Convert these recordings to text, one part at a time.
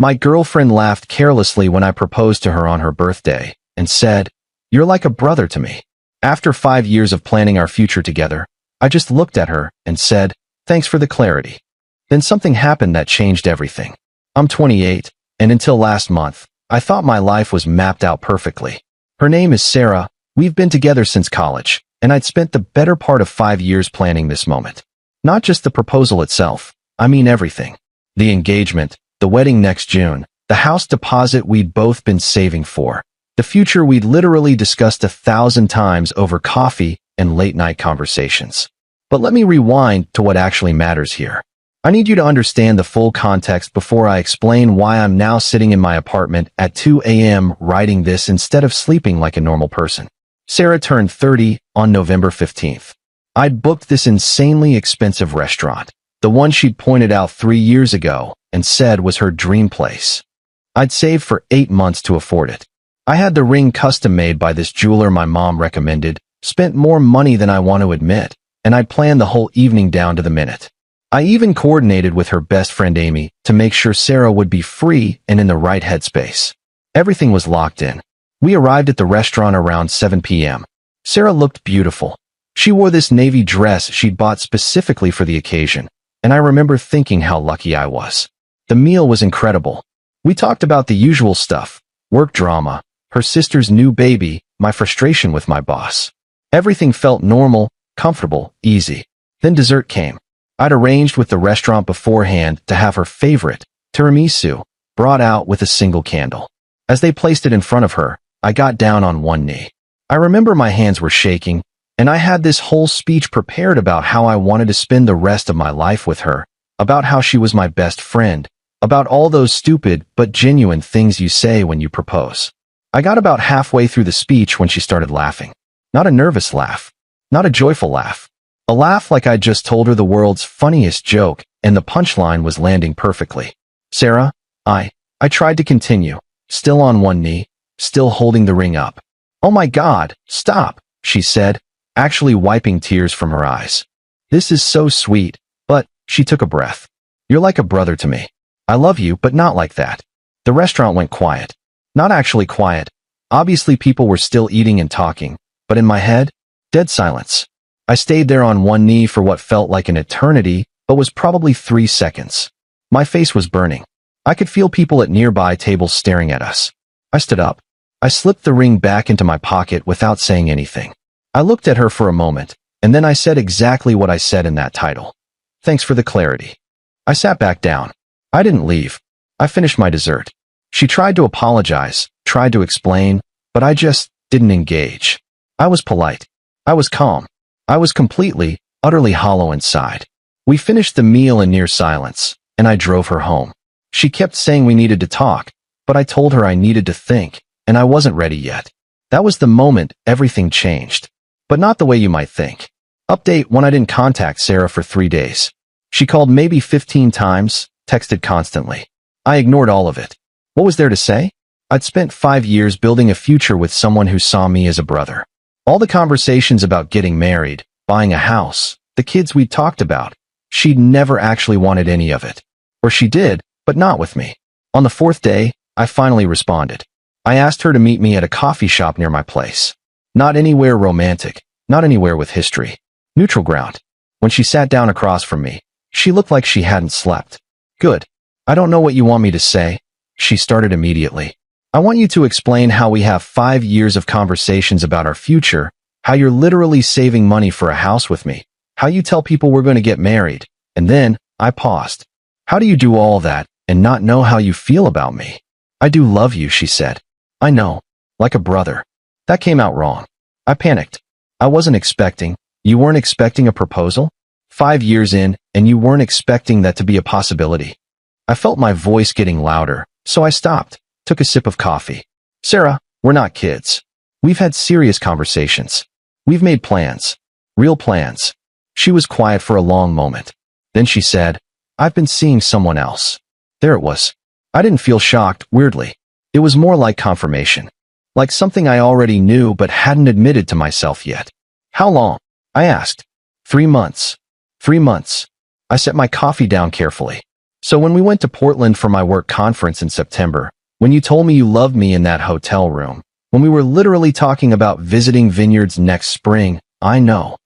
My girlfriend laughed carelessly when I proposed to her on her birthday and said, "You're like a brother to me." After 5 years of planning our future together, I just looked at her and said, "Thanks for the clarity." Then something happened that changed everything. I'm 28, and until last month, I thought my life was mapped out perfectly. Her name is Sarah. We've been together since college, and I'd spent the better part of 5 years planning this moment. Not just the proposal itself, I mean everything. The engagement, the wedding next June, the house deposit we'd both been saving for, the future we'd literally discussed 1,000 times over coffee and late-night conversations. But let me rewind to what actually matters here. I need you to understand the full context before I explain why I'm now sitting in my apartment at 2 a.m. writing this instead of sleeping like a normal person. Sarah turned 30 on November 15th. I'd booked this insanely expensive restaurant, the one she'd pointed out 3 years ago and said was her dream place. I'd saved for 8 months to afford it. I had the ring custom made by this jeweler my mom recommended, spent more money than I want to admit, and I'd planned the whole evening down to the minute. I even coordinated with her best friend Amy to make sure Sarah would be free and in the right headspace. Everything was locked in. We arrived at the restaurant around 7 p.m. Sarah looked beautiful. She wore this navy dress she'd bought specifically for the occasion, and I remember thinking how lucky I was. The meal was incredible. We talked about the usual stuff, work drama, her sister's new baby, my frustration with my boss. Everything felt normal, comfortable, easy. Then dessert came. I'd arranged with the restaurant beforehand to have her favorite, tiramisu, brought out with a single candle. As they placed it in front of her, I got down on one knee. I remember my hands were shaking, and I had this whole speech prepared about how I wanted to spend the rest of my life with her, about how she was my best friend, about all those stupid but genuine things you say when you propose. I got about halfway through the speech when she started laughing. Not a nervous laugh. Not a joyful laugh. A laugh like I'd just told her the world's funniest joke, and the punchline was landing perfectly. "Sarah, I tried to continue, still on one knee, still holding the ring up. "Oh my God, stop," she said, actually wiping tears from her eyes. "This is so sweet, but," she took a breath, "you're like a brother to me. I love you, but not like that." The restaurant went quiet. Not actually quiet. Obviously people were still eating and talking, but in my head, dead silence. I stayed there on one knee for what felt like an eternity, but was probably 3 seconds. My face was burning. I could feel people at nearby tables staring at us. I stood up. I slipped the ring back into my pocket without saying anything. I looked at her for a moment, and then I said exactly what I said in that title. "Thanks for the clarity." I sat back down. I didn't leave. I finished my dessert. She tried to apologize, tried to explain, but I just didn't engage. I was polite. I was calm. I was completely, utterly hollow inside. We finished the meal in near silence, and I drove her home. She kept saying we needed to talk, but I told her I needed to think, and I wasn't ready yet. That was the moment everything changed. But not the way you might think. Update: when I didn't contact Sarah for 3 days. She called maybe 15 times, texted constantly. I ignored all of it. What was there to say? I'd spent 5 years building a future with someone who saw me as a brother. All the conversations about getting married, buying a house, the kids we'd talked about, she'd never actually wanted any of it. Or she did, but not with me. On the 4th day, I finally responded. I asked her to meet me at a coffee shop near my place. Not anywhere romantic, not anywhere with history. Neutral ground. When she sat down across from me, she looked like she hadn't slept. "Good. I don't know what you want me to say," she started immediately. "I want you to explain how we have 5 years of conversations about our future, how you're literally saving money for a house with me, how you tell people we're going to get married." And then, I paused. "How do you do all that and not know how you feel about me?" "I do love you," she said. "I know. Like a brother." That came out wrong. I panicked. I wasn't expecting. You weren't expecting a proposal? 5 years in, and you weren't expecting that to be a possibility? I felt my voice getting louder, so I stopped, took a sip of coffee. "Sarah, we're not kids. We've had serious conversations. We've made plans. Real plans." She was quiet for a long moment. Then she said, "I've been seeing someone else." There it was. I didn't feel shocked, weirdly. It was more like confirmation. Like something I already knew but hadn't admitted to myself yet. "How long?" I asked. 3 months. 3 months. I set my coffee down carefully. So when we went to Portland for my work conference in September, when you told me you loved me in that hotel room, when we were literally talking about visiting vineyards next spring, I know.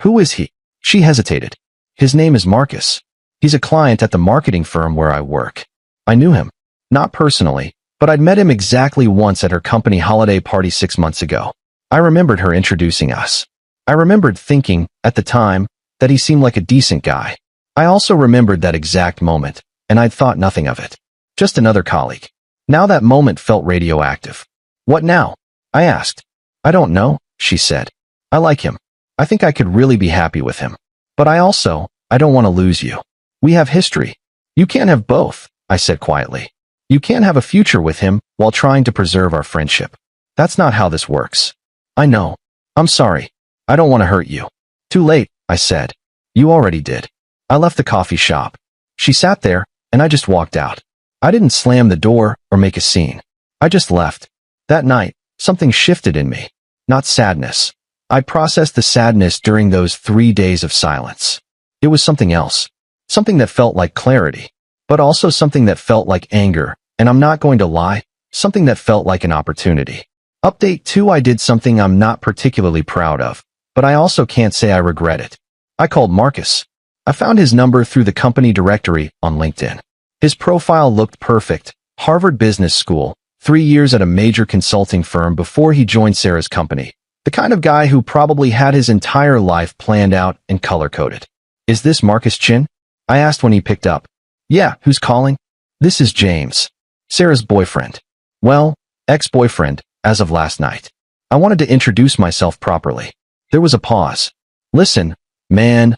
Who is he? She hesitated. His name is Marcus. He's a client at the marketing firm where I work. I knew him. Not personally, but I'd met him exactly once at her company holiday party 6 months ago. I remembered her introducing us. I remembered thinking, at the time, that he seemed like a decent guy. I also remembered that exact moment, and I'd thought nothing of it. Just another colleague. Now that moment felt radioactive. What now? I asked. I don't know, she said. I like him. I think I could really be happy with him. But I don't want to lose you. We have history. You can't have both, I said quietly. You can't have a future with him while trying to preserve our friendship. That's not how this works. I know. I'm sorry. I don't want to hurt you. Too late, I said. You already did. I left the coffee shop. She sat there, and I just walked out. I didn't slam the door or make a scene. I just left. That night, something shifted in me. Not sadness. I processed the sadness during those 3 days of silence. It was something else. Something that felt like clarity, but also something that felt like anger, and I'm not going to lie, something that felt like an opportunity. Update 2: I did something I'm not particularly proud of, but I also can't say I regret it. I called Marcus. I found his number through the company directory on LinkedIn. His profile looked perfect. Harvard Business School, 3 years at a major consulting firm before he joined Sarah's company. The kind of guy who probably had his entire life planned out and color-coded. Is this Marcus Chin? I asked when he picked up. Yeah, who's calling? This is James. Sarah's boyfriend. Well, ex-boyfriend, as of last night. I wanted to introduce myself properly. There was a pause. Listen, man,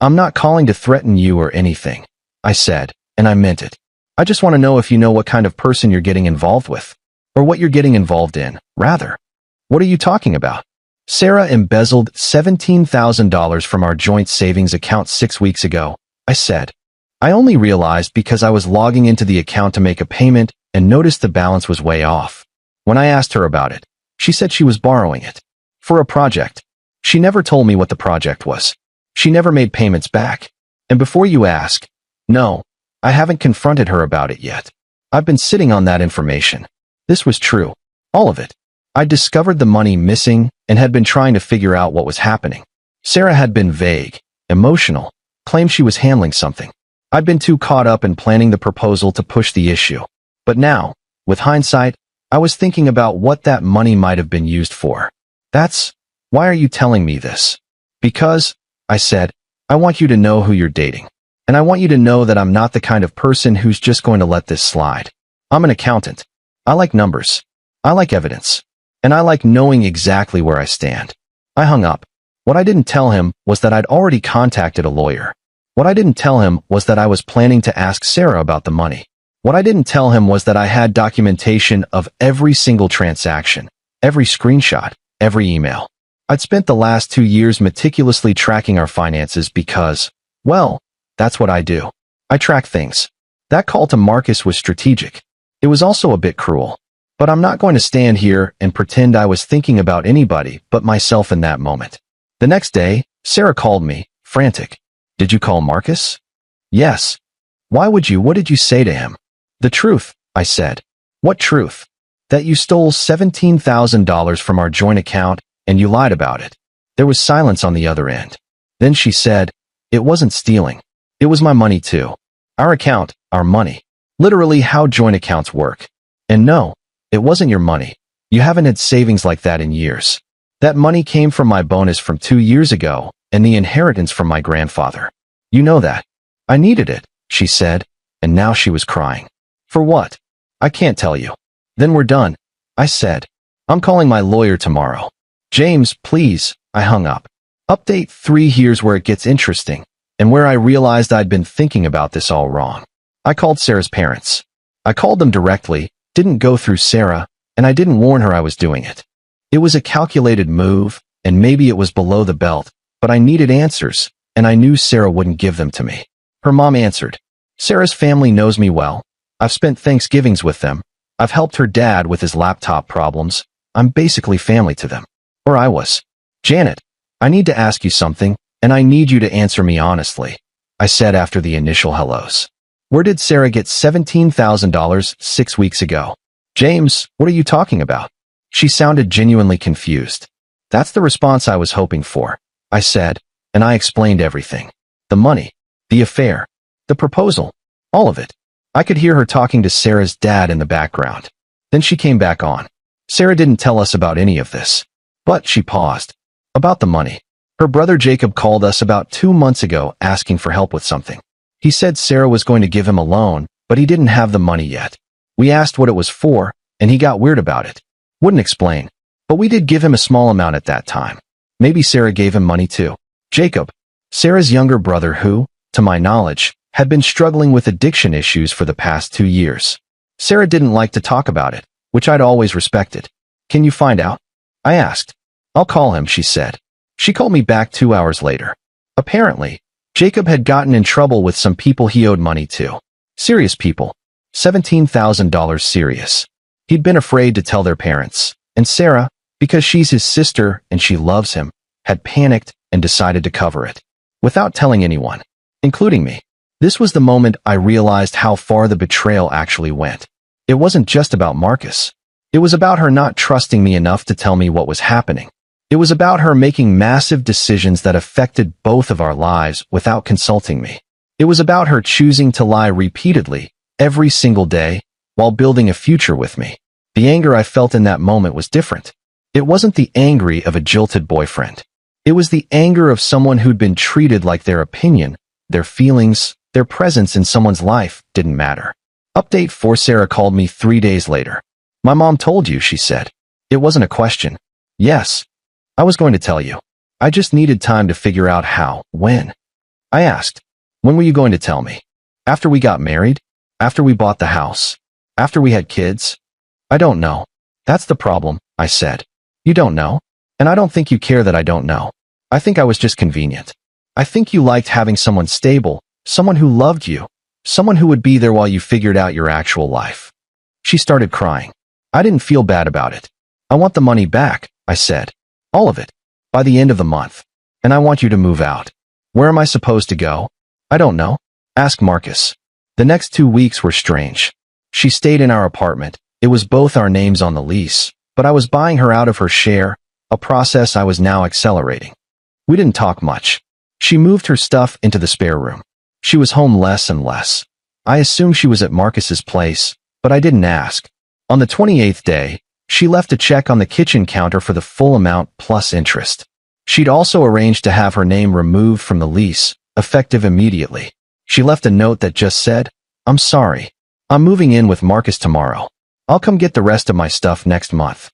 I'm not calling to threaten you or anything, I said, and I meant it. I just want to know if you know what kind of person you're getting involved with. Or what you're getting involved in, rather. What are you talking about? Sarah embezzled $17,000 from our joint savings account 6 weeks ago, I said. I only realized because I was logging into the account to make a payment and noticed the balance was way off. When I asked her about it, she said she was borrowing it. For a project. She never told me what the project was. She never made payments back. And before you ask, no, I haven't confronted her about it yet. I've been sitting on that information. This was true. All of it. I discovered the money missing and had been trying to figure out what was happening. Sarah had been vague, emotional, claimed she was handling something. I'd been too caught up in planning the proposal to push the issue. But now, with hindsight, I was thinking about what that money might have been used for. Why are you telling me this? Because, I said, I want you to know who you're dating. And I want you to know that I'm not the kind of person who's just going to let this slide. I'm an accountant. I like numbers. I like evidence. And I like knowing exactly where I stand. I hung up. What I didn't tell him was that I'd already contacted a lawyer. What I didn't tell him was that I was planning to ask Sarah about the money. What I didn't tell him was that I had documentation of every single transaction, every screenshot, every email. I'd spent the last 2 years meticulously tracking our finances because, well, that's what I do. I track things. That call to Marcus was strategic. It was also a bit cruel. But I'm not going to stand here and pretend I was thinking about anybody but myself in that moment. The next day, Sarah called me, frantic. Did you call Marcus? Yes. Why would you? What did you say to him? The truth, I said. What truth? That you stole $17,000 from our joint account and you lied about it. There was silence on the other end. Then she said, it wasn't stealing. It was my money too. Our account, our money. Literally how joint accounts work. And no, it wasn't your money. You haven't had savings like that in years. That money came from my bonus from 2 years ago and the inheritance from my grandfather. You know that. I needed it, she said, and now she was crying. For what? I can't tell you. Then we're done, I said. I'm calling my lawyer tomorrow. James, please, I hung up. Update 3: here's where it gets interesting, and where I realized I'd been thinking about this all wrong. I called Sarah's parents. I called them directly, didn't go through Sarah, and I didn't warn her I was doing it. It was a calculated move, and maybe it was below the belt, but I needed answers, and I knew Sarah wouldn't give them to me. Her mom answered. Sarah's family knows me well. I've spent Thanksgivings with them. I've helped her dad with his laptop problems. I'm basically family to them. Or I was. Janet, I need to ask you something, and I need you to answer me honestly, I said after the initial hellos. Where did Sarah get $17,000 6 weeks ago? James, what are you talking about? She sounded genuinely confused. That's the response I was hoping for, I said, and I explained everything. The money, the affair, the proposal, all of it. I could hear her talking to Sarah's dad in the background. Then she came back on. Sarah didn't tell us about any of this. But she paused. About the money. Her brother Jacob called us about 2 months ago asking for help with something. He said Sarah was going to give him a loan, but he didn't have the money yet. We asked what it was for, and he got weird about it. Wouldn't explain. But we did give him a small amount at that time. Maybe Sarah gave him money too. Jacob, Sarah's younger brother who, to my knowledge, had been struggling with addiction issues for the past 2 years. Sarah didn't like to talk about it, which I'd always respected. Can you find out? I asked. I'll call him, she said. She called me back 2 hours later. Apparently, Jacob had gotten in trouble with some people he owed money to. Serious people. $17,000 serious. He'd been afraid to tell their parents, and Sarah, because she's his sister and she loves him, had panicked and decided to cover it. Without telling anyone, including me. This was the moment I realized how far the betrayal actually went. It wasn't just about Marcus. It was about her not trusting me enough to tell me what was happening. It was about her making massive decisions that affected both of our lives without consulting me. It was about her choosing to lie repeatedly, every single day, while building a future with me. The anger I felt in that moment was different. It wasn't the anger of a jilted boyfriend. It was the anger of someone who'd been treated like their opinion, their feelings, their presence in someone's life didn't matter. Update 4. Sarah called me 3 days later. My mom told you, she said. It wasn't a question. Yes. I was going to tell you. I just needed time to figure out how, when. I asked, when were you going to tell me? After we got married? After we bought the house? After we had kids? I don't know. That's the problem, I said. You don't know? And I don't think you care that I don't know. I think I was just convenient. I think you liked having someone stable, someone who loved you, someone who would be there while you figured out your actual life. She started crying. I didn't feel bad about it. I want the money back, I said. All of it. By the end of the month. And I want you to move out. Where am I supposed to go? I don't know. Ask Marcus. The next 2 weeks were strange. She stayed in our apartment. It was both our names on the lease, but I was buying her out of her share, a process I was now accelerating. We didn't talk much. She moved her stuff into the spare room. She was home less and less. I assumed she was at Marcus's place, but I didn't ask. On the 28th day, she left a check on the kitchen counter for the full amount plus interest. She'd also arranged to have her name removed from the lease, effective immediately. She left a note that just said, I'm sorry. I'm moving in with Marcus tomorrow. I'll come get the rest of my stuff next month.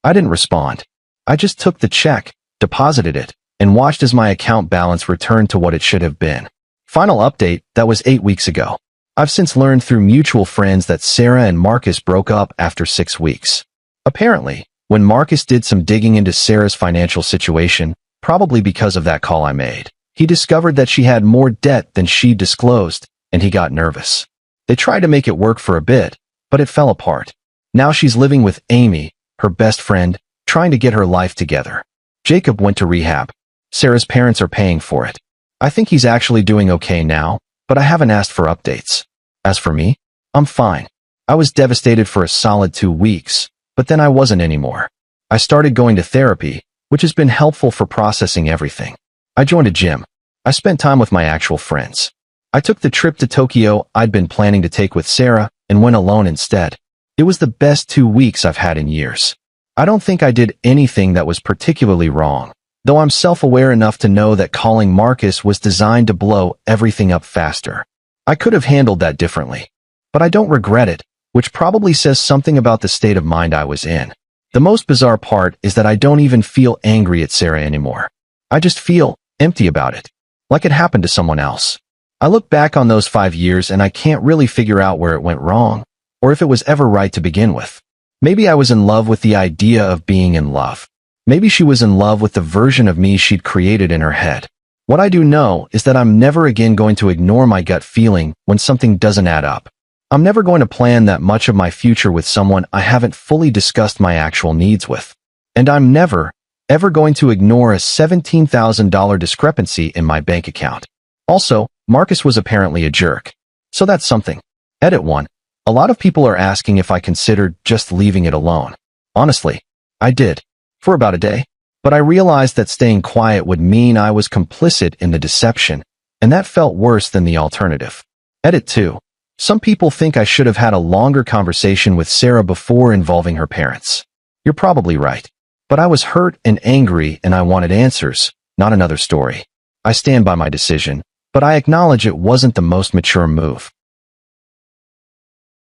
I didn't respond. I just took the check, deposited it, and watched as my account balance returned to what it should have been. Final update, that was 8 weeks ago. I've since learned through mutual friends that Sarah and Marcus broke up after 6 weeks. Apparently, when Marcus did some digging into Sarah's financial situation, probably because of that call I made, he discovered that she had more debt than she disclosed, and he got nervous. They tried to make it work for a bit, but it fell apart. Now she's living with Amy, her best friend, trying to get her life together. Jacob went to rehab. Sarah's parents are paying for it. I think he's actually doing okay now, but I haven't asked for updates. As for me, I'm fine. I was devastated for a solid 2 weeks, but then I wasn't anymore. I started going to therapy, which has been helpful for processing everything. I joined a gym. I spent time with my actual friends. I took the trip to Tokyo I'd been planning to take with Sarah and went alone instead. It was the best 2 weeks I've had in years. I don't think I did anything that was particularly wrong, though I'm self-aware enough to know that calling Marcus was designed to blow everything up faster. I could have handled that differently, but I don't regret it, which probably says something about the state of mind I was in. The most bizarre part is that I don't even feel angry at Sarah anymore. I just feel empty about it, like it happened to someone else. I look back on those 5 years and I can't really figure out where it went wrong, or if it was ever right to begin with. Maybe I was in love with the idea of being in love. Maybe she was in love with the version of me she'd created in her head. What I do know is that I'm never again going to ignore my gut feeling when something doesn't add up. I'm never going to plan that much of my future with someone I haven't fully discussed my actual needs with. And I'm never, ever going to ignore a $17,000 discrepancy in my bank account. Also, Marcus was apparently a jerk. So that's something. Edit 1. A lot of people are asking if I considered just leaving it alone. Honestly, I did. For about a day. But I realized that staying quiet would mean I was complicit in the deception, and that felt worse than the alternative. Edit 2. Some people think I should have had a longer conversation with Sarah before involving her parents. You're probably right. But I was hurt and angry and I wanted answers, not another story. I stand by my decision, but I acknowledge it wasn't the most mature move.